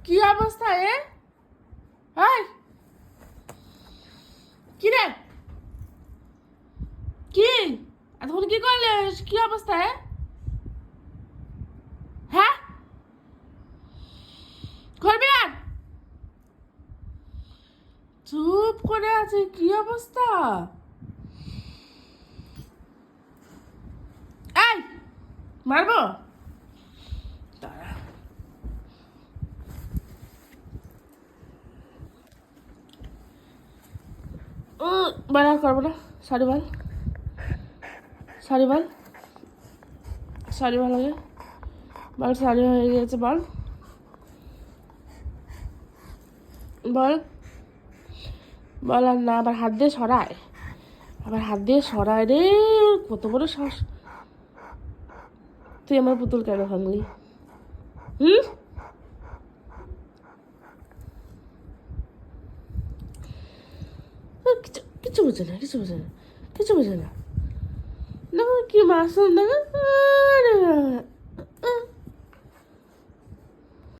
কি অবস্থা এ? এই কি রে, কি এতক্ষণ কি করলে? কি অবস্থা এ? হ্যাঁ, করবি আর? চুপ করে আছে, কি অবস্থা? এই মারবো, দাঁড়া। বাড়া করবো না। সরি বল, সরি বল, সরি বল আগে বল, সরি হয়ে গিয়েছে বল, বল বল। আর না, আবার হাত দিয়ে সরায়, আবার হাত দিয়ে সরায় রে। কত বড় শ্বাস! তুই আমার পুতুল কেন ভাঙলি? হুম, কিছু কিছু বোঝে না, কিছু বোঝে না, কিছু বোঝে না। দেখো কি মাসুম, দেখো।